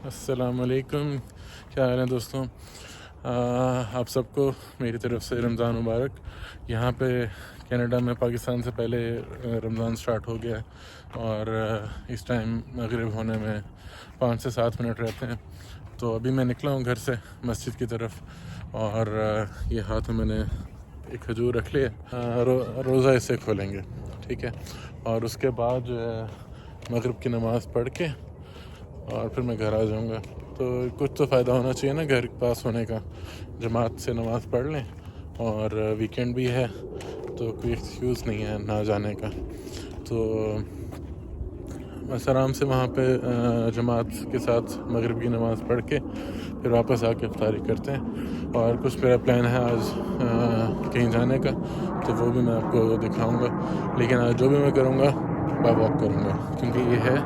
السلام علیکم، کیا حال ہے دوستوں؟ آپ سب کو میری طرف سے رمضان مبارک۔ یہاں پہ کینیڈا میں پاکستان سے پہلے رمضان سٹارٹ ہو گیا ہے اور اس ٹائم مغرب ہونے میں 5 سے 7 منٹ رہتے ہیں۔ تو ابھی میں نکلا ہوں گھر سے مسجد کی طرف، اور یہ ہاتھ میں نے ایک کھجور رکھ لیا، روزہ اس سے کھولیں گے، ٹھیک ہے؟ اور اس کے بعد جو ہے مغرب کی نماز پڑھ کے اور پھر میں گھر آ جاؤں گا۔ تو کچھ تو فائدہ ہونا چاہیے نا گھر کے پاس ہونے کا، جماعت سے نماز پڑھ لیں، اور ویکینڈ بھی ہے تو کوئی ایکسکیوز نہیں ہے نہ جانے کا۔ تو بس آرام سے وہاں پہ جماعت کے ساتھ مغرب کی نماز پڑھ کے پھر واپس آ کے افطاری کرتے ہیں۔ اور کچھ میرا پلان ہے آج کہیں جانے کا، تو وہ بھی میں آپ کو دکھاؤں گا، لیکن آج جو بھی میں کروں گا بائی واک کروں گا، کیونکہ یہ ہے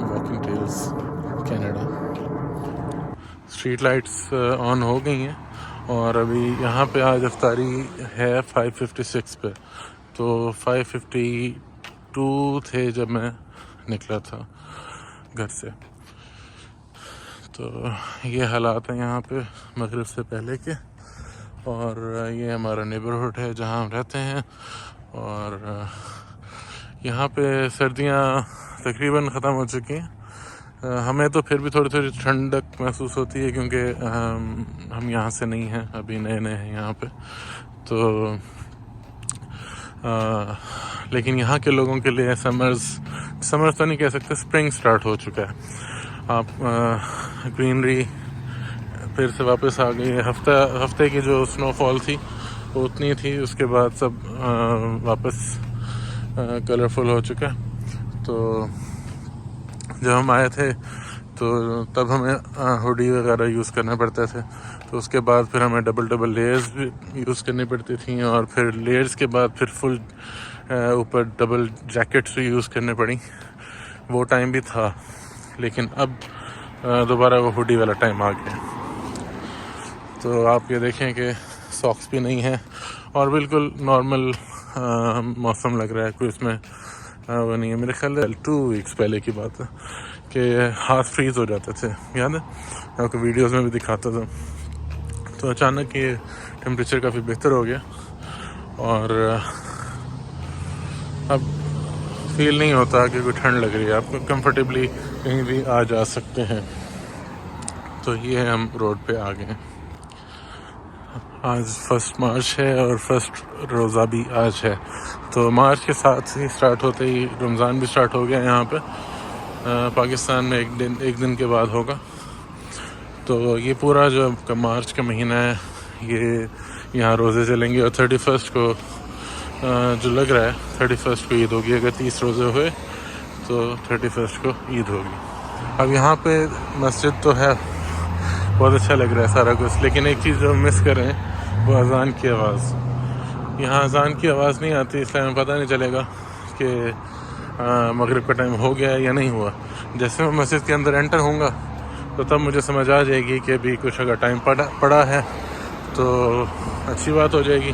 walking trails Canada. Street lights on ہو گئی ہیں، اور ابھی یہاں پہ آج افطاری ہے 5:56 پہ، تو 5:52 تھے جب میں نکلا تھا گھر سے۔ تو یہ حالات ہیں یہاں پہ مغرب سے پہلے کے، اور یہ ہمارا نیبرہڈ ہے جہاں ہم رہتے ہیں، اور یہاں پہ سردیاں تقریباً ختم ہو چکی ہیں۔ ہمیں تو پھر بھی تھوڑی تھوڑی ٹھنڈک محسوس ہوتی ہے، کیونکہ ہم یہاں سے نہیں ہیں، ابھی نئے نئے ہیں یہاں پہ، تو لیکن یہاں کے لوگوں کے لیے سمرز تو نہیں کہہ سکتے، اسپرنگ سٹارٹ ہو چکا ہے۔ آپ گرینری پھر سے واپس آ گئی ہے۔ ہفتے کی جو سنو فال تھی وہ اتنی تھی، اس کے بعد سب واپس کلرفل ہو چکا۔ تو جب ہم آئے تھے تو تب ہمیں ہوڈی وغیرہ یوز کرنا پڑتے تھے، تو اس کے بعد پھر ہمیں ڈبل لیئرز بھی یوز کرنی پڑتی تھیں، اور پھر لیئرز کے بعد پھر فل اوپر ڈبل جیکٹس بھی یوز کرنے پڑیں۔ وہ ٹائم بھی تھا، لیکن اب دوبارہ وہ ہوڈی والا ٹائم آ گیا۔ تو آپ یہ دیکھیں کہ ساکس بھی نہیں ہے، اور بالکل نارمل موسم لگ رہا ہے، کوئی اس میں وہ نہیں ہے۔ میرے خیال 2 ویکس پہلے کی بات ہے کہ ہاتھ فریز ہو جاتے تھے، یاد ہے؟ میں آپ کو ویڈیوز میں بھی دکھاتا تھا۔ تو اچانک یہ ٹیمپریچر کافی بہتر ہو گیا، اور اب فیل نہیں ہوتا کہ کوئی ٹھنڈ لگ رہی ہے، آپ کو کمفرٹیبلی کہیں بھی آ جا سکتے ہیں۔ تو یہ ہم روڈ پہ آ گئے ہیں۔ آج 1 مارچ ہے، اور فرسٹ روزہ بھی آج ہے، تو مارچ کے ساتھ ہی سٹارٹ ہوتے ہی رمضان بھی سٹارٹ ہو گیا یہاں پہ۔ پاکستان میں ایک دن کے بعد ہوگا۔ تو یہ پورا جو مارچ کا مہینہ ہے، یہ یہاں روزے چلیں گے، اور 31 کو جو لگ رہا ہے 31 کو عید ہوگی۔ اگر 30 روزے ہوئے تو 31 کو عید ہوگی۔ اب یہاں پہ مسجد تو ہے، بہت اچھا لگ رہا ہے سارا کچھ، لیکن ایک چیز جو مس کر رہے ہیں وہ اذان کی آواز۔ یہاں اذان کی آواز نہیں آتی، اس لیے ہمیں پتہ نہیں چلے گا کہ مغرب کا ٹائم ہو گیا ہے یا نہیں ہوا۔ جیسے میں مسجد کے اندر انٹر ہوں گا تو تب مجھے سمجھ آ جائے گی کہ ابھی کچھ اگر ٹائم پڑا ہے تو اچھی بات ہو جائے گی،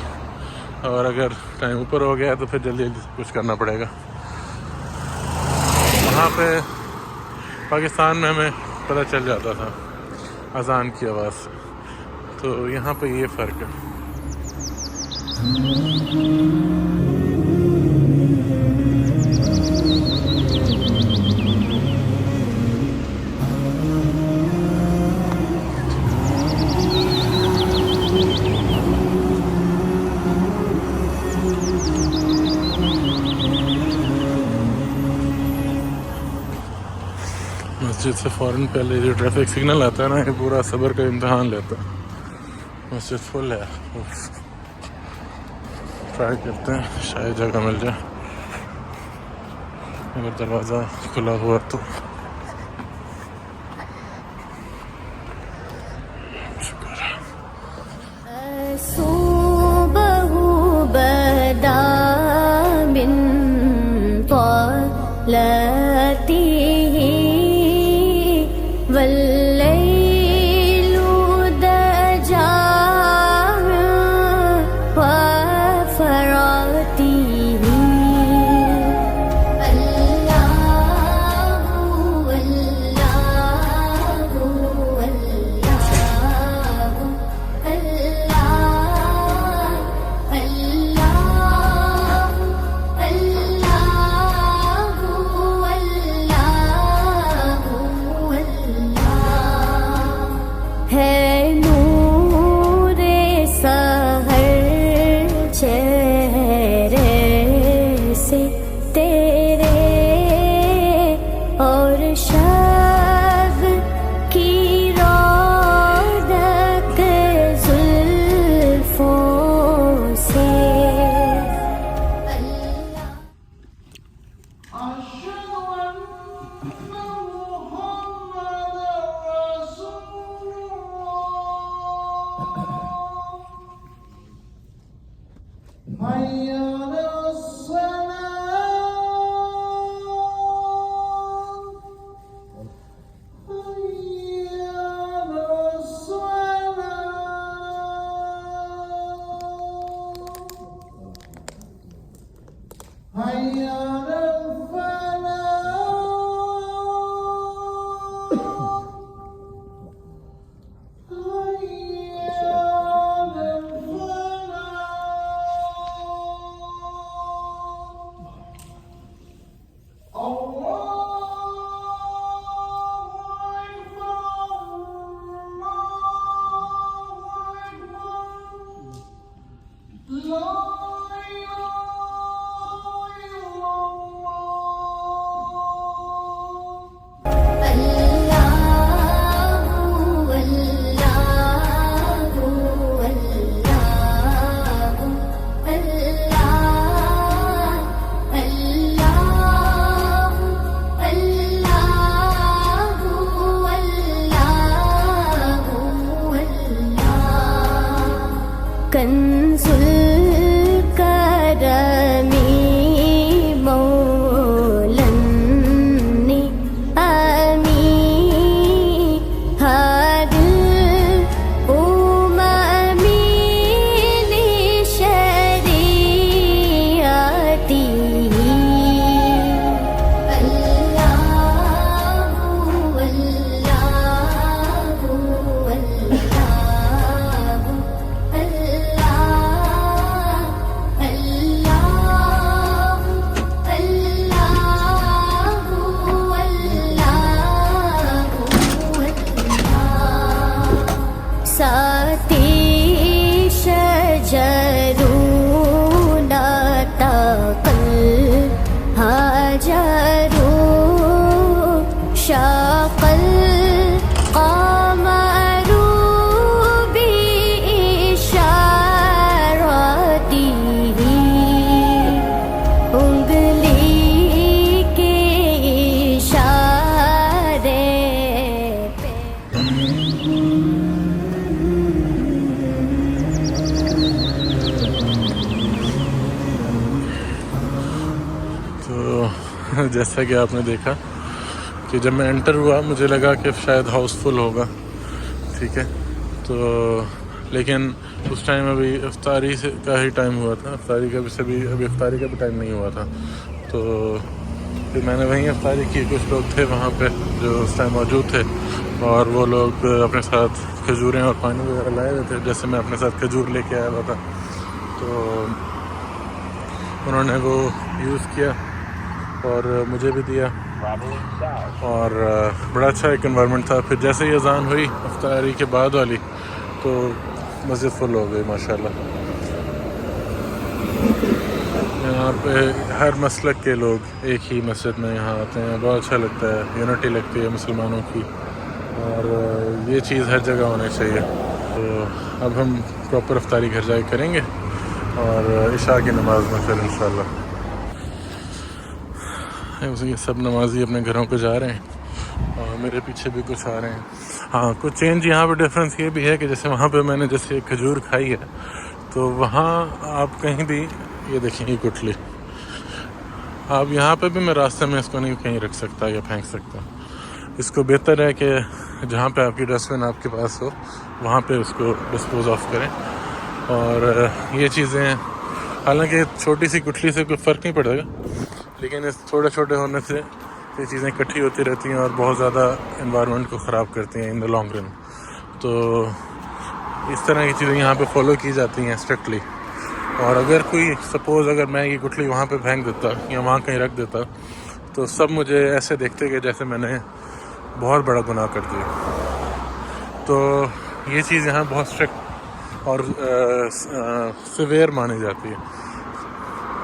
اور اگر ٹائم اوپر ہو گیا تو پھر جلدی کچھ کرنا پڑے گا۔ وہاں پہ پاکستان میں ہمیں پتہ چل جاتا تھا اذان کی آواز سے، تو یہاں پہ یہ فرق ہے۔ مسجد سے فوراً پہلے جو ٹریفک سگنل آتا ہے نا، یہ پورا صبر کا امتحان لیتا ہے۔ مسجد فل ہے، ٹرائی کرتے ہیں شاید جگہ مل جائے، اگر دروازہ کھلا ہوا تو۔ شکر ہے۔ جیسا کہ آپ نے دیکھا کہ جب میں انٹر ہوا مجھے لگا کہ شاید ہاؤس فل ہوگا، ٹھیک ہے، تو لیکن اس ٹائم ابھی افطاری کا ہی ٹائم ہوا تھا، افطاری کا بھی ٹائم نہیں ہوا تھا، تو پھر میں نے وہیں افطاری کی. کچھ لوگ تھے وہاں پہ جو اس ٹائم موجود تھے، اور وہ لوگ اپنے ساتھ کھجوریں اور پانی وغیرہ لائے ہوئے تھے، جیسے میں اپنے ساتھ کھجور لے کے آیا ہوا تھا، تو انہوں نے وہ یوز کیا اور مجھے بھی دیا، اور بڑا اچھا ایک انوائرمنٹ تھا. پھر جیسے ہی اذان ہوئی افطاری کے بعد والی، تو مسجد فل ہو گئی ماشاءاللہ. یہاں پہ ہر مسلک کے لوگ ایک ہی مسجد میں یہاں آتے ہیں، بہت اچھا لگتا ہے، یونٹی لگتی ہے مسلمانوں کی، اور یہ چیز ہر جگہ ہونی چاہیے. تو اب ہم پراپر افطاری گھر جا کے کریں گے، اور عشاء کی نماز میں پھر انشاءاللہ. یہ سب نمازی اپنے گھروں کو جا رہے ہیں، اور میرے پیچھے بھی کچھ آ رہے ہیں. ہاں، کچھ چینج یہاں پہ ڈفرینس یہ بھی ہے کہ جیسے وہاں پہ میں نے جیسے کھجور کھائی ہے، تو وہاں آپ کہیں بھی، یہ دیکھیں یہ گٹھلی، آپ یہاں پہ بھی میں راستے میں اس کو نہیں کہیں رکھ سکتا یا پھینک سکتا. اس کو بہتر ہے کہ جہاں پہ آپ کی ڈسٹ بن آپ کے پاس ہو وہاں پہ اس کو ڈسپوز آف کریں. اور یہ چیزیں حالانکہ چھوٹی سی گٹھلی سے کوئی فرق نہیں پڑے گا، لیکن اس چھوٹے چھوٹے ہونے سے یہ چیزیں اکٹھی ہوتی رہتی ہیں اور بہت زیادہ انوائرمنٹ کو خراب کرتی ہیں ان دا لانگ رن. تو اس طرح کی چیزیں یہاں پہ فالو کی جاتی ہیں اسٹرکٹلی. اور اگر کوئی سپوز اگر میں یہ گٹھلی وہاں پہ پھینک دیتا یا وہاں کہیں رکھ دیتا، تو سب مجھے ایسے دیکھتے کہ جیسے میں نے بہت بڑا گناہ کر دیا. تو یہ چیز یہاں بہت اسٹرکٹ اور سیویئر مانی جاتی ہے.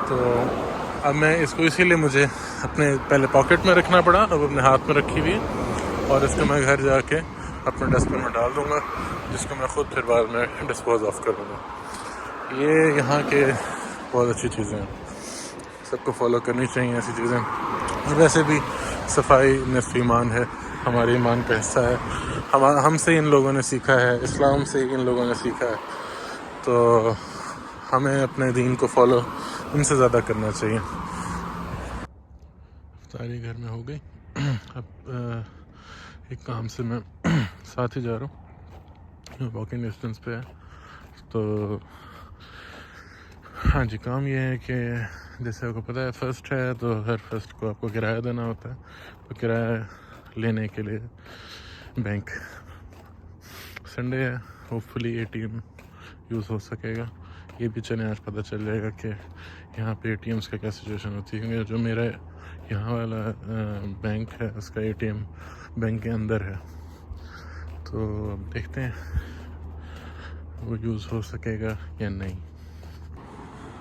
تو اب میں اس کو اسی لیے مجھے اپنے پہلے پاکٹ میں رکھنا پڑا، اب اپنے ہاتھ میں رکھی ہوئی، اور اس کو میں گھر جا کے اپنے ڈسٹ بن میں ڈال دوں گا، جس کو میں خود پھر بعد میں ڈسپوز آف کر دوں گا. یہ یہاں کے بہت اچھی چیزیں ہیں، سب کو فالو کرنی چاہیے ایسی چیزیں. اور ویسے بھی صفائی نصف ایمان ہے، ہمارے ایمان کا حصہ ہے. ہم سے ان لوگوں نے سیکھا ہے، اسلام سے ان لوگوں نے سیکھا ہے، تو ہمیں اپنے دین کو فالو ان سے زیادہ کرنا چاہیے. افطاری گھر میں ہو گئی. اب ایک کام سے میں ساتھ ہی جا رہا ہوں، واکنگ ڈسٹینس پہ ہے. تو ہاں جی، کام یہ ہے کہ جیسے آپ کو پتہ ہے فرسٹ ہے، تو ہر فرسٹ کو آپ کو کرایہ دینا ہوتا ہے. تو کرایہ لینے کے لیے بینک سنڈے ہے، ہوپ فلی ATM یوز ہو سکے گا. یہ بھی چلیں آج پتہ چل جائے گا کہ یہاں پہ ATMs کا کیا سچویشن ہوتی ہے، کیونکہ جو میرا یہاں والا بینک ہے اس کا ATM بینک کے اندر ہے. تو اب دیکھتے ہیں وہ یوز ہو سکے گا یا نہیں.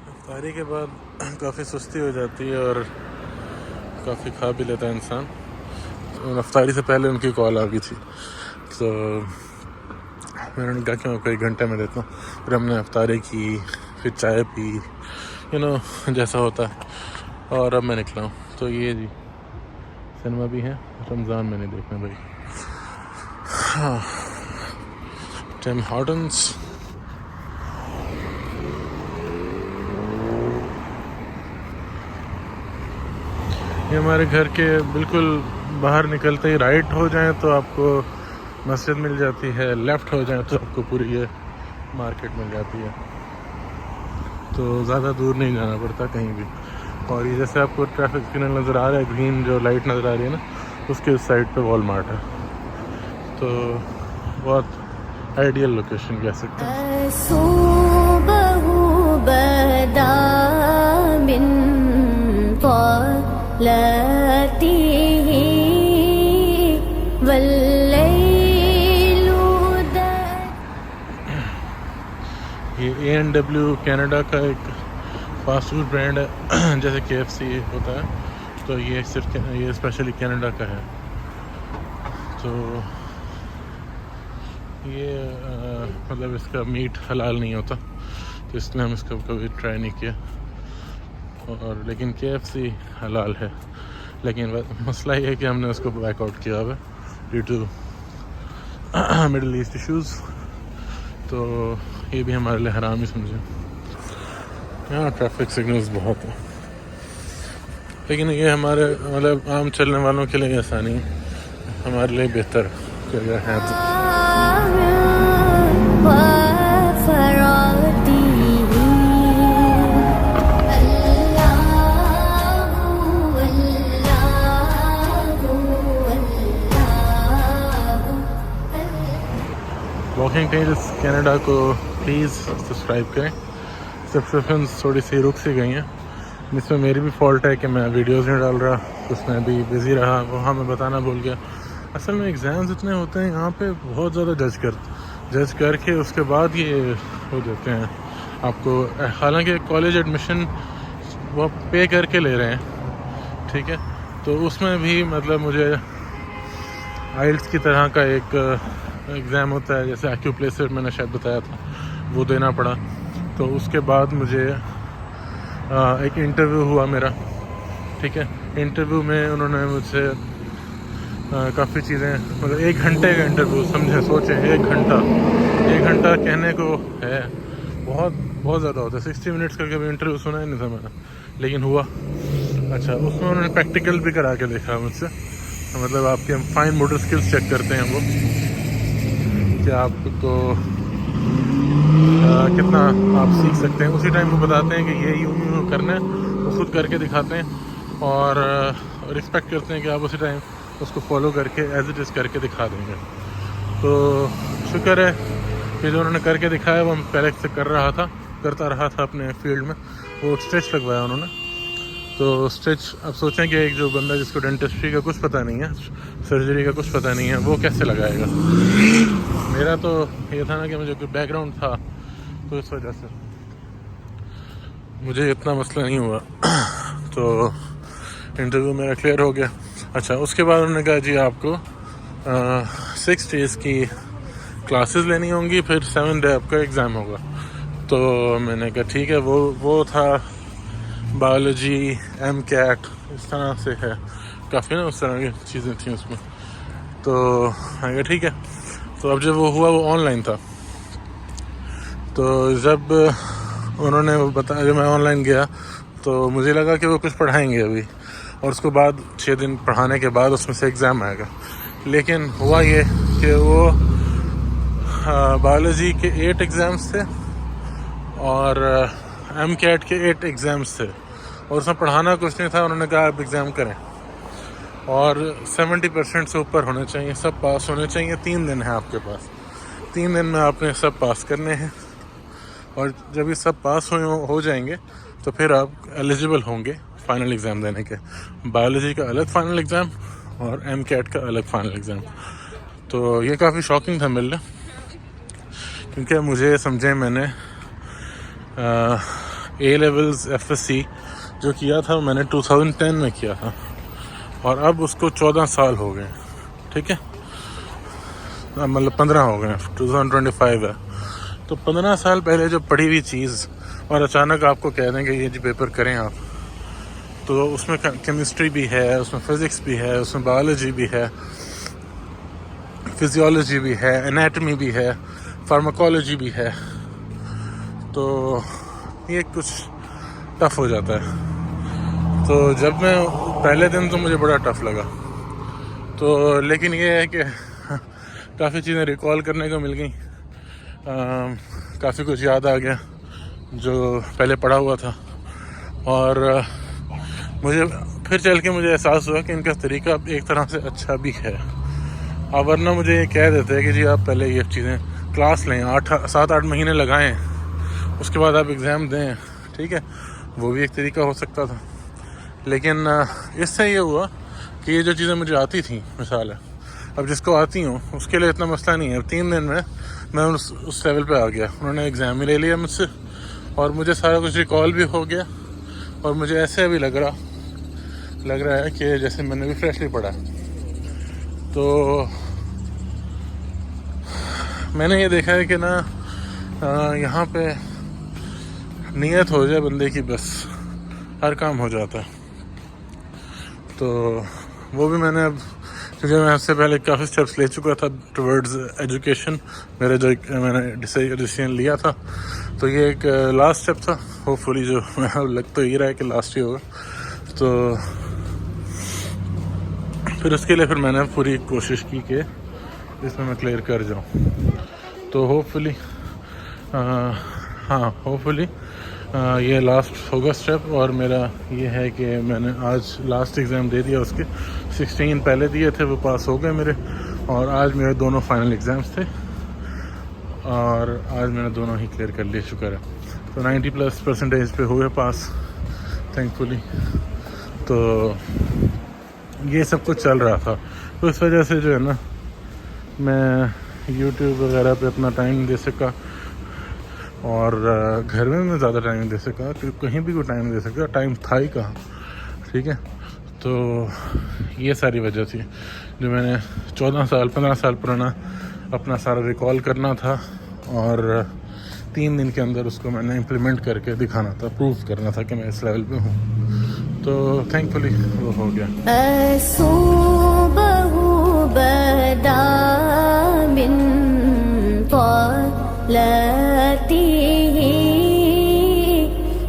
افطاری کے بعد کافی سستی ہو جاتی ہے اور کافی کھا بھی لیتا ہے انسان. افطاری سے پہلے ان کی کال آ گئی تھی، تو میں نے کہا کہ میں کوئی گھنٹے میں دیتا ہوں. پھر ہم نے افطاری کی، پھر چائے پی، جیسا ہوتا ہے، اور اب میں نکلا ہوں. تو یہ جی سنیما بھی ہے، رمضان میں نہیں دیکھنا بھائی. ہاں، ٹیم ہارٹنس. یہ ہمارے گھر کے بالکل باہر نکلتے ہی رائٹ ہو جائیں تو آپ کو مسجد مل جاتی ہے، لیفٹ ہو جائیں تو آپ کو پوری یہ مارکیٹ مل جاتی ہے. تو زیادہ دور نہیں جانا پڑتا کہیں بھی. اور یہ جیسے آپ کو ٹریفک سگنل نظر آ رہا ہے، گرین جو لائٹ نظر آ رہی ہے نا، اس کے اس سائڈ پہ وال مارٹ ہے. تو بہت آئیڈیل لوکیشن کہہ سکتے ہیں. یہ A&W کینیڈا کا ایک فاسٹ فوڈ برانڈ ہے، جیسے KFC ہوتا ہے، تو یہ صرف یہ اسپیشلی کینیڈا کا ہے. تو یہ مطلب اس کا میٹ حلال نہیں ہوتا، تو اس لیے ہم اس کو کبھی ٹرائی نہیں کیا. اور لیکن KFC حلال ہے، لیکن مسئلہ یہ ہے کہ ہم نے اس کو بیک آؤٹ کیا ہوا due to Middle East issues. تو یہ بھی ہمارے لیے حرام ہی سمجھیں. یہاں ٹریفک سگنلز بہت ہیں. لیکن یہ ہمارے مطلب عام چلنے والوں کے لیے آسانی ہے، ہمارے لیے بہتر کہ اگر ہیں تو. واکنگ پیجز کینیڈا کو پلیز سبسکرائب کریں. سبسکرپشنز تھوڑی سی رک سی گئی ہیں، جس میں میری بھی فالٹ ہے کہ میں ویڈیوز نہیں ڈال رہا، اس میں بھی بزی رہا، وہاں میں بتانا بھول گیا. اصل میں ایگزامز اتنے ہوتے ہیں یہاں پہ، بہت زیادہ جج کر کے اس کے بعد یہ ہو دیتے ہیں آپ کو. حالانکہ کالج ایڈمیشن وہ پے کر کے لے رہے ہیں، ٹھیک ہے، تو اس میں بھی مطلب مجھے آئلٹس کی طرح کا ایک ایگزام ہوتا ہے، جیسے ایکیوپلیسر میں نے شاید بتایا تھا، وہ دینا پڑا. تو اس کے بعد مجھے ایک انٹرویو ہوا میرا، ٹھیک ہے. انٹرویو میں انہوں نے مجھ سے کافی چیزیں، مطلب 1 گھنٹے کا انٹرویو، سمجھیں سوچیں 1 گھنٹہ کہنے کو ہے بہت زیادہ ہوتا ہے. 60 منٹس کا کبھی انٹرویو سنا ہی نہیں تھا میں نے، لیکن ہوا. اچھا، اس میں انہوں نے پریکٹیکل بھی کرا کے دیکھا مجھ سے، مطلب آپ کے فائن موٹر اسکلز چیک کرتے ہیں وہ، کہ آپ کو کتنا آپ سیکھ سکتے ہیں. اسی ٹائم وہ بتاتے ہیں کہ یہ یوں کرنا ہے، وہ خود کر کے دکھاتے ہیں اور ایکسپیکٹ کرتے ہیں کہ آپ اسی ٹائم اس کو فالو کر کے ایز اٹ از کر کے دکھا دیں گے. تو شکر ہے کہ جو انہوں نے کر کے دکھایا وہ پہلے سے کرتا رہا تھا اپنے فیلڈ میں. وہ اسٹریچ لگوایا انہوں نے. تو اسٹریچ، اب سوچیں کہ ایک جو بندہ جس کو ڈینٹسٹری کا کچھ پتہ نہیں ہے، سرجری کا کچھ پتہ نہیں ہے، وہ کیسے لگائے گا. میرا تو یہ تھا نا کہ مجھے کوئی بیک گراؤنڈ تھا، تو اس وجہ سے مجھے اتنا مسئلہ نہیں ہوا. تو انٹرویو میرا کلیئر ہو گیا. اچھا، اس کے بعد انہوں نے کہا جی آپ کو 6 days کی کلاسز لینی ہوں گی، پھر 7 day آپ کا ایگزام ہوگا. تو میں نے کہا ٹھیک ہے. وہ تھا بایولوجی، ایم کیٹ، اس طرح سے ہے کافی نا، اس طرح کی چیزیں تھیں اس میں. تو میں نے کہا ٹھیک ہے. تو اب جب وہ ہوا، وہ آن لائن تھا. تو جب انہوں نے بتایا، جب میں آن لائن گیا تو مجھے لگا کہ وہ کچھ پڑھائیں گے ابھی، اور اس کے بعد 6 دن پڑھانے کے بعد اس میں سے ایگزام آئے گا. لیکن ہوا یہ کہ وہ بایولوجی کے 8 ایگزامس تھے اور ایم کیٹ کے 8 ایگزامس تھے، اور اس میں پڑھانا کچھ نہیں تھا. انہوں نے کہا آپ ایگزام کریں اور 70% سے اوپر ہونے چاہیے، سب پاس ہونے چاہیے. 3 دن ہیں آپ کے پاس، 3 دن میں آپ نے سب پاس کرنے ہیں، اور جب یہ سب پاس ہو جائیں گے تو پھر آپ ایلیجیبل ہوں گے فائنل ایگزام دینے کے. بایولوجی کا الگ فائنل ایگزام اور ایم کیٹ کا الگ فائنل ایگزام. تو یہ کافی شاکنگ تھا میرے لیے، کیونکہ مجھے سمجھیں میں نے اے لیولز FSC جو کیا تھا میں نے 2010 میں کیا تھا، اور اب اس کو 14 سال ہو گئے، ٹھیک ہے، مطلب 15 ہو گئے، 2025 ہے. تو 15 سال پہلے جو پڑھی ہوئی چیز اور اچانک آپ کو کہہ دیں کہ یہ جو پیپر کریں آپ، تو اس میں کیمسٹری بھی ہے، اس میں فزکس بھی ہے، اس میں بایولوجی بھی ہے، فزیولوجی بھی ہے، انیٹمی بھی ہے، فارماکولوجی بھی ہے. تو یہ کچھ ٹف ہو جاتا ہے. تو جب میں پہلے دن تو مجھے بڑا ٹف لگا، تو لیکن یہ ہے کہ کافی چیزیں ریکال کرنے کو مل گئیں، کافی کچھ یاد آ گیا جو پہلے پڑھا ہوا تھا. اور مجھے پھر چل کے مجھے احساس ہوا کہ ان کا طریقہ ایک طرح سے اچھا بھی ہے. ورنہ مجھے یہ کہہ دیتے کہ جی آپ پہلے یہ چیزیں کلاس لیں، 7-8 مہینے لگائیں، اس کے بعد آپ ایگزام دیں، ٹھیک ہے، وہ بھی ایک طریقہ ہو سکتا تھا. لیکن اس سے یہ ہوا کہ یہ جو چیزیں مجھے آتی تھیں، مثال ہے اب جس کو آتی ہوں اس کے لیے اتنا مسئلہ نہیں ہے. اب 3 دن میں اس لیول پہ آ گیا. انہوں نے ایگزام ہی لے لیا مجھ سے، اور مجھے سارا کچھ ریکال بھی ہو گیا، اور مجھے ایسے ابھی لگ رہا ہے کہ جیسے میں نے بھی فریشلی پڑھا. تو میں نے یہ دیکھا ہے کہ نا یہاں پہ نیت ہو جائے بندے کی، بس ہر کام ہو جاتا ہے. تو وہ بھی میں نے اب، کیونکہ میں اس سے پہلے کافی اسٹیپس لے چکا تھا ٹورڈز ایجوکیشن، میرا جو میں نے ڈیسیژن لیا تھا، تو یہ ایک لاسٹ اسٹیپ تھا. ہوپ فلی جو لگ تو یہ رہا ہے کہ لاسٹ ہی ہوگا. تو پھر اس کے لیے پھر میں نے پوری کوشش کی کہ اس میں میں کلیئر کر جاؤں. تو ہوپفلی ہوپفلی یہ لاسٹ ہوگا اسٹیپ. اور میرا یہ ہے کہ میں نے آج لاسٹ ایگزام دے دیا. اس کے 16 پہلے دیے تھے، وہ پاس ہو گئے میرے. اور آج میرے دونوں فائنل ایگزامس تھے اور آج میں نے دونوں ہی کلیئر کر لیے، شکر ہے. تو 90+ % پہ ہوئے پاس تھینک فلی. تو یہ سب کچھ چل رہا تھا. تو اس وجہ سے جو ہے نا میں یوٹیوب وغیرہ پہ اپنا ٹائم نہیں دے سکا، اور گھر میں زیادہ ٹائم نہیں دے سکا، کیونکہ کہیں بھی کوئی ٹائم نہیں دے سکا، ٹائم تھا ہی کہاں. ٹھیک ہے، تو یہ ساری وجہ تھی جو میں نے 15 سال پرانا اپنا سارا ریکال کرنا تھا، اور 3 دن کے اندر اس کو میں نے امپلیمنٹ کر کے دکھانا تھا، پروف کرنا تھا کہ میں اس لیول پہ ہوں. تو تھینک فلی وہ ہو گیا. بدا من طلته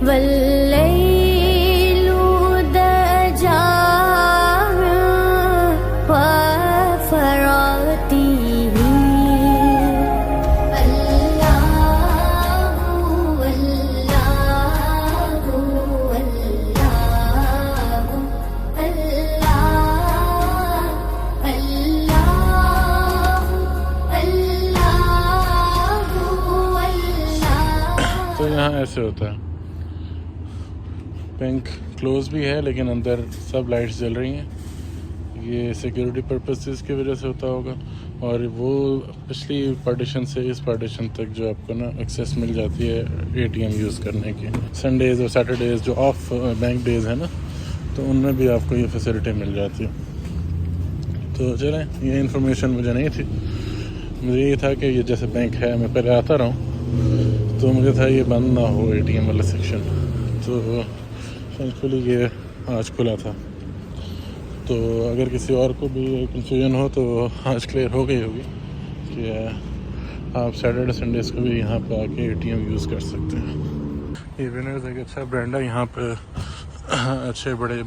والليل دجى وفراته ایسے ہوتا ہے. بینک کلوز بھی ہے لیکن اندر سب لائٹس جل رہی ہیں. یہ سیکیورٹی پرپسز کی وجہ سے ہوتا ہوگا. اور وہ پچھلی پارٹیشن سے اس پارٹیشن تک جو آپ کو نا ایکسیس مل جاتی ہے ATM یوز کرنے کی. سنڈیز اور سیٹرڈیز جو آف بینک ڈیز ہیں نا، تو ان میں بھی آپ کو یہ فیسلٹی مل جاتی ہے. تو چلیں، یہ انفارمیشن مجھے نہیں تھی. مجھے یہ تھا کہ یہ جیسے بینک ہے، میں پہلے آتا رہا ہوں، تو مجھے تھا یہ بند نہ ہو ATM والا سیکشن. تو تھینکفلی یہ آج کھلا تھا. تو اگر کسی اور کو بھی کنفیوژن ہو تو آج کلیئر ہو گئی ہوگی کہ آپ سیٹرڈے سنڈیز کو بھی یہاں پہ آ کے ATM یوز کر سکتے ہیں. یہ ونرز ایک اچھا برانڈ ہے. یہاں پہ اچھے بڑے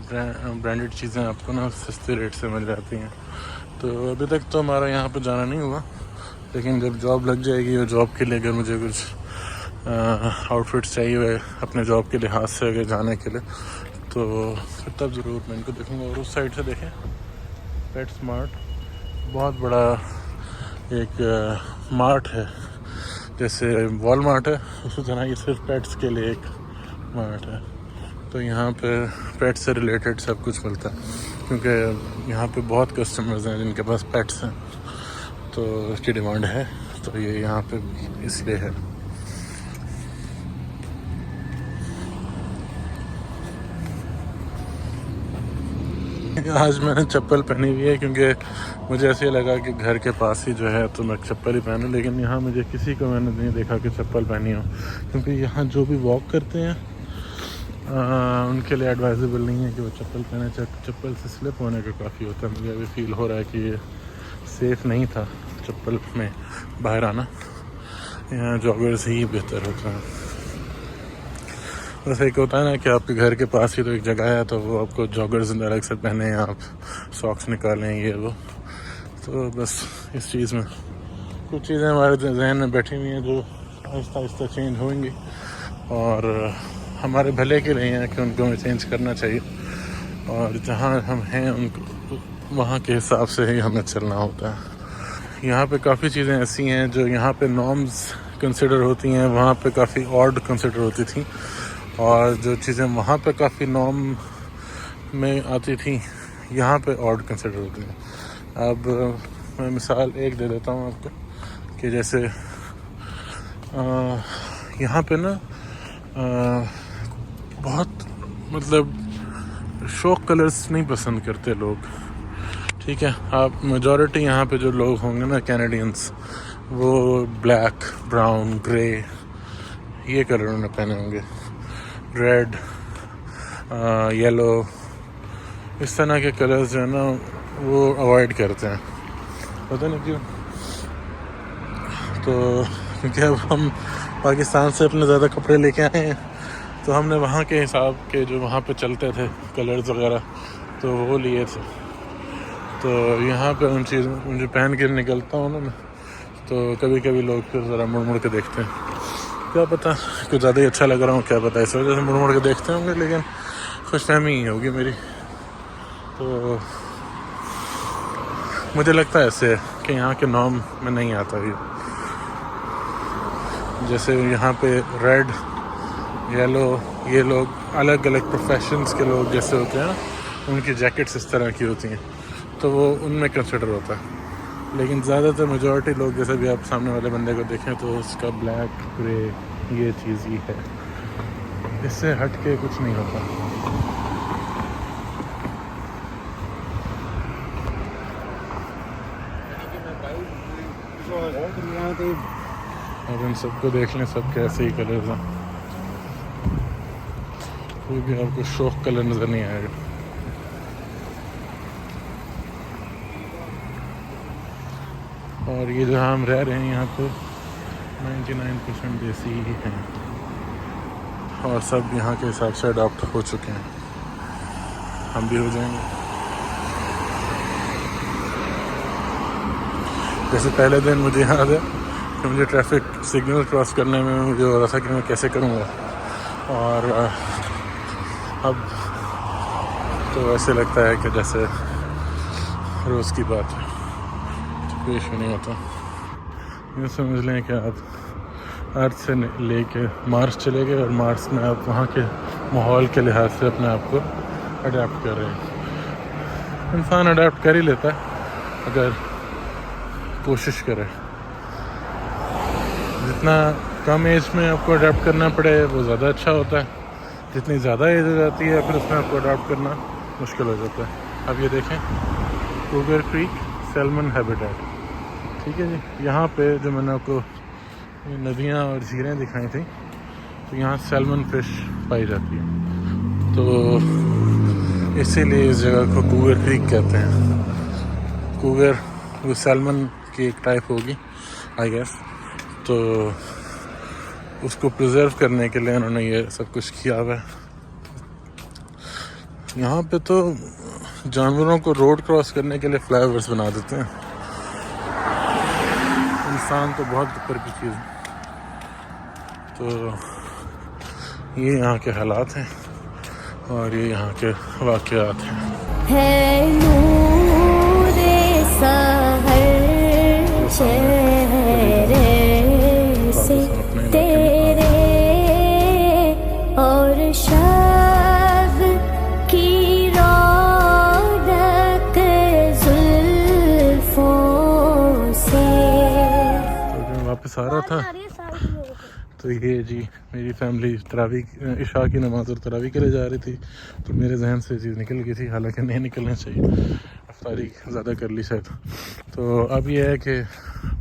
برانڈڈ چیزیں آپ کو نا سستے ریٹ سے مل جاتی ہیں. تو ابھی تک تو ہمارا یہاں پہ جانا نہیں ہوا، لیکن جب جاب لگ جائے گی اور جاب کے لیے اگر مجھے کچھ آؤٹ فٹس چاہیے ہوئے اپنے جاب کے لحاظ سے اگر جانے کے لیے، تو پھر تب ضرور میں ان کو دیکھوں گا. اور اس سائڈ سے دیکھیں پیٹ سمارٹ، بہت بڑا ایک مارٹ ہے. جیسے وال مارٹ ہے، اسی طرح یہ صرف پیٹس کے لیے ایک مارٹ ہے. تو یہاں پہ پیٹ سے ریلیٹڈ سب کچھ ملتا ہے، کیونکہ یہاں پہ بہت کسٹمرز ہیں جن کے پاس پیٹس ہیں، تو اس کی ڈیمانڈ ہے. تو یہ یہاں پہ اس لیے ہے. آج میں نے چپل پہنی ہوئی ہے کیونکہ مجھے ایسے ہی لگا کہ گھر کے پاس ہی جو ہے تو میں چپل ہی پہنوں. لیکن یہاں مجھے کسی کو میں نے نہیں دیکھا کہ چپل پہنی ہو، کیونکہ یہاں جو بھی واک کرتے ہیں ان کے لیے ایڈوائزیبل نہیں ہے کہ وہ چپل پہنے. چپل سے سلپ ہونے کا کافی ہوتا ہے. مجھے ابھی فیل ہو رہا ہے کہ یہ سیف نہیں تھا چپل میں باہر آنا. یہاں جاگرز ہی بہتر ہوتا ہے. بس ایک ہوتا ہے نا کہ آپ کے گھر کے پاس ہی تو ایک جگہ ہے، تو وہ آپ کو جاگرز الگ سے پہنے، آپ ساکس نکالیں یہ وہ. تو بس اس چیز میں کچھ چیزیں ہمارے ذہن میں بیٹھی ہوئی ہیں جو آہستہ آہستہ چینج ہوئیں گی، اور ہمارے بھلے کے لیے ہیں کہ ان کو ہمیں چینج کرنا چاہیے. اور جہاں ہم ہیں ان کو وہاں کے حساب سے ہی ہمیں چلنا ہوتا ہے. یہاں پہ کافی چیزیں ایسی ہیں جو یہاں پہ نارمز کنسیڈر ہوتی ہیں، وہاں پہ کافی آڈ کنسیڈر ہوتی تھیں. اور جو چیزیں وہاں پہ کافی نارم میں آتی تھیں، یہاں پہ آڈ کنسیڈر ہوتی ہیں. اب میں مثال ایک دے دیتا ہوں آپ کو کہ جیسے یہاں پہ نا بہت مطلب شوق کلرز نہیں پسند کرتے لوگ. ٹھیک ہے، آپ میجورٹی یہاں پہ جو لوگ ہوں گے نا کینیڈینس، وہ بلیک، براؤن، گرے یہ کلر انہوں نے پہنے ہوں گے. ریڈ، یلو، اس طرح کے کلرز جو ہے نا وہ اوائڈ کرتے ہیں. پتہ نہیں کیوں. تو کیونکہ اب ہم پاکستان سے اپنے زیادہ کپڑے لے کے آئے ہیں، تو ہم نے وہاں کے حساب کے جو وہاں پہ چلتے تھے کلرز وغیرہ تو وہ لیے تھے. تو یہاں پہ ان چیزوں جو پہن کے نکلتا ہوں نا میں تو کبھی کبھی لوگ پھر ذرا مڑ مڑ کے دیکھتے ہیں. کیا پتہ کچھ زیادہ ہی اچھا لگ رہا ہوں, کیا پتہ اس وجہ سے مڑ مڑ کے دیکھتے ہوں گے, لیکن خوش فہمی ہی ہوگی میری. تو مجھے لگتا ہے ایسے کہ یہاں کے نام میں نہیں آتا یہ. جیسے یہاں پہ ریڈ یلو یہ لوگ الگ الگ پروفیشنز کے لوگ جیسے ہوتے ہیں, ان کی جیکٹس اس طرح کی ہوتی ہیں تو وہ ان میں کنسیڈر ہوتا ہے. لیکن زیادہ تر میجورٹی لوگ جیسے بھی آپ سامنے والے بندے کو دیکھیں تو اس کا بلیک گرے یہ چیز ہی ہے, اس سے ہٹ کے کچھ نہیں ہوتا. اب ان سب کو دیکھ لیں, سب کیسے ہی کلرز ہیں, کوئی بھی آپ کو شوق کلر نظر نہیں آئے گا. اور یہ جہاں ہم رہ رہے ہیں یہاں پہ 99% دیسی ہی ہیں اور سب یہاں کے حساب سے اڈاپٹ ہو چکے ہیں. ہم بھی ہو جائیں گے. جیسے پہلے دن مجھے یاد ہے کہ مجھے ٹریفک سگنل کراس کرنے میں مجھے ہو رہا تھا کہ میں کیسے کروں گا, اور اب تو ایسے لگتا ہے کہ جیسے روز کی بات ہے, پیش بھی نہیں ہوتا. یہ سمجھ لیں کہ آپ ارتھ سے لے کے مارس چلے گئے اور مارس میں آپ وہاں کے ماحول کے لحاظ سے اپنے آپ کو اڈیپٹ کر رہے ہیں. انسان اڈیپٹ کر ہی لیتا ہے اگر کوشش کرے. جتنا کم ایج میں آپ کو اڈیپٹ کرنا پڑے وہ زیادہ اچھا ہوتا ہے, جتنی زیادہ ایج ہو جاتی ہے پھر اس میں آپ کو اڈاپٹ کرنا مشکل ہو جاتا ہے. اب یہ دیکھیں کوگر کریک سیلمن ہیبیٹیٹ, ٹھیک ہے جی. یہاں پہ جو میں نے آپ کو ندیاں اور جھیلیں دکھائی تھیں تو یہاں سیلمن فش پائی جاتی ہے, تو اسی لیے اس جگہ کو کوگر کریک کہتے ہیں. کوگر وہ سیلمن کی ایک ٹائپ ہوگی آئی گیس, تو اس کو پریزرو کرنے کے لیے انہوں نے یہ سب کچھ کیا ہوا ہے. یہاں پہ تو جانوروں کو روڈ کراس کرنے کے لیے فلائی اوورس بنا دیتے ہیں. انسان تو بہت اوپر کی چیز ہے. تو یہ یہاں کے حالات ہیں اور یہ یہاں کے واقعات ہیں. ہے نور سحر چہرے سے تیرے اور شب کی رونق زلفوں سے. واپس آ رہا تھا تو یہ جی میری فیملی تراویح عشاء کی نماز اور تراویح کے لیے جا رہی تھی, تو میرے ذہن سے چیز نکل گئی تھی, حالانکہ نہیں نکلنا چاہیے, افطاری زیادہ کر لی شاید. تو اب یہ ہے کہ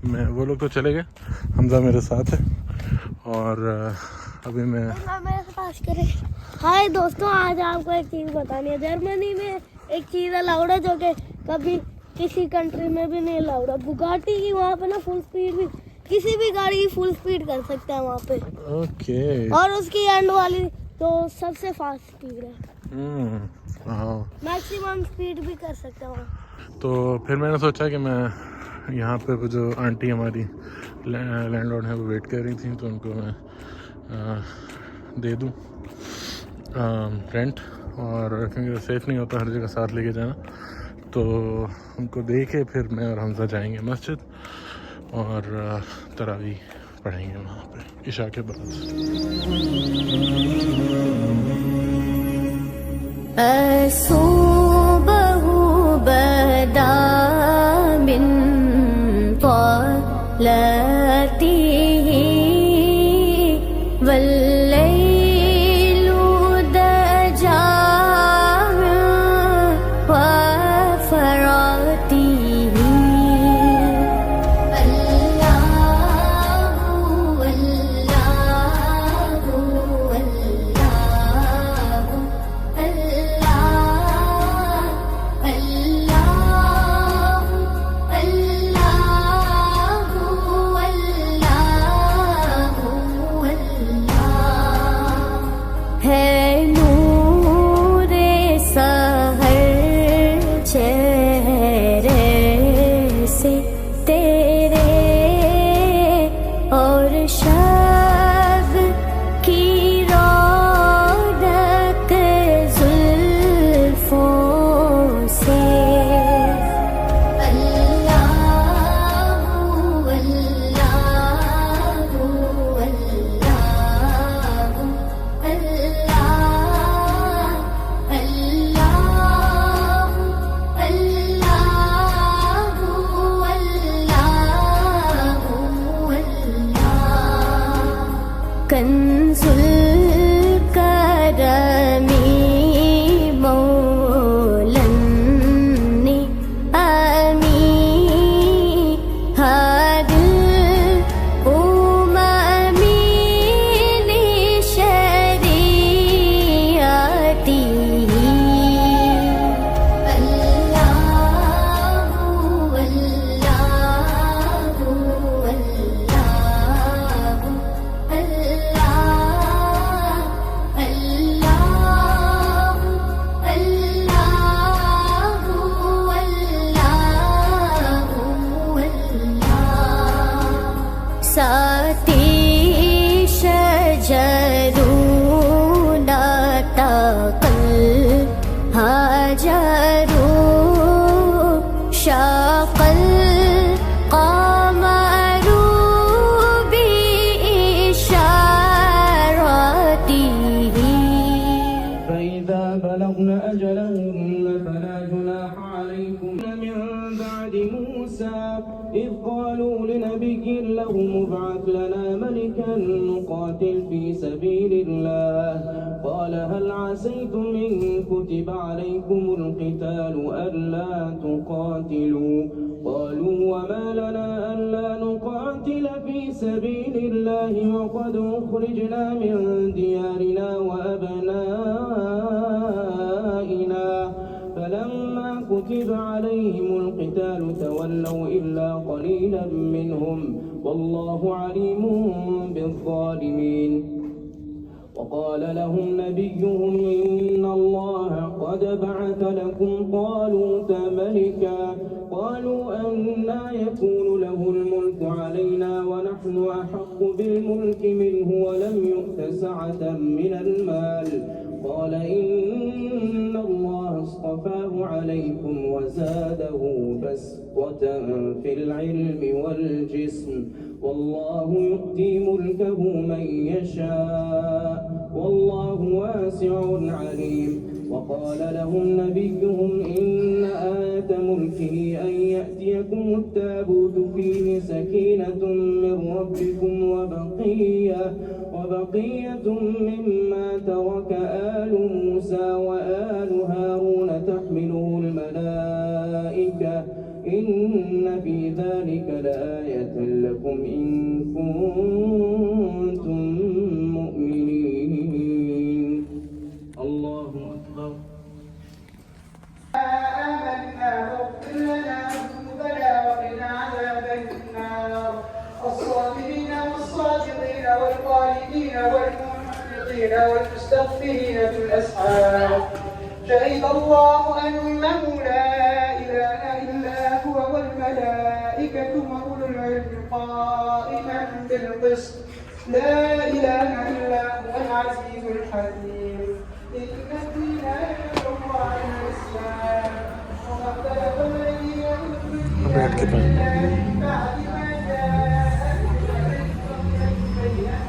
میں وہ لوگ تو چلے گئے, حمزہ میرے ساتھ ہے اور ابھی میں میرے پاس کرے. ہائے دوستوں, آج آپ کو ایک چیز بتانی ہے. جرمنی میں ایک چیز الاؤڈ ہے جو کہ کبھی کسی کنٹری میں بھی نہیں الاؤڈ ہے. بگاٹی کی وہاں پہ نا فل سپیڈ بھی کسی بھی گاڑی کی فل سپیڈ کر سکتے ہیں وہاں پہ. اوکے. اور اس کی اینڈ والی تو سب سے فاسٹ سپیڈ ہے, میکسیمم سپیڈ بھی کر سکتے ہیں وہاں. تو پھر میں نے سوچا کہ میں یہاں پہ وہ جو آنٹی ہماری لینڈ لارڈ ہیں وہ ویٹ کر رہی تھیں, تو ان کو میں دے دوں رینٹ, اور کیونکہ سیف نہیں ہوتا ہر جگہ ساتھ لے کے جانا, تو ان کو دے کے پھر میں اور حمزہ جائیں گے مسجد اور تراویح پڑھیں گے وہاں پہ عشاء کے بعد. أصوبه بدا من طلته والليل دجى من وفراته الله والله والله ساتي شجرون تقل هاجروا شاق القمر بإشارته فإذا بلغن أجلهن فلا جناح عليكم من بعد موسى إذ قالوا لنبي له مبعث لنا ملكا نقاتل في سبيل الله قال هل عسيتم إن كتب عليكم القتال ألا تقاتلوا قالوا وما لنا ألا نقاتل في سبيل الله وقد أخرجنا من ديارنا وأبنائنا فلما كتب عليهم القتال تولوا إلا قليلا منهم والله عليم بالظالمين وقال لهم نبيهم إن الله قد بعث لكم طالوت ملكا قالوا أنى يكون له الملك علينا ونحن أحق بالملك منه ولم يؤت سعة من المال قال إن الله اصطفاه عليكم وزاده بسطة في العلم والجسم والله يؤتي ملكه من يشاء والله واسع عليم وقال لهم نبيهم إن آية ملكه أن يأتيكم التابوت فيه سكينة من ربكم وبقية مما ترك آل موسى وآل هارون تحمله الملائكة إن في ذلك لآية لكم إن كنتم مؤمنين الله أكبر آمنا واغفر لنا ذنوبنا وقنا عذاب النار الصابرين والصادقين والقانتين والمنفقين والمستغفرين بالأسحار شهد الله أنه لا إله إلا هو والملائكة وأولو العلم قائما بالقسط لا إله إلا هو العزيز الحكيم إن الدين عند الله الإسلام وما اختلف الذين أوتوا الكتاب إلا من بعد ما جاءهم العلم بينات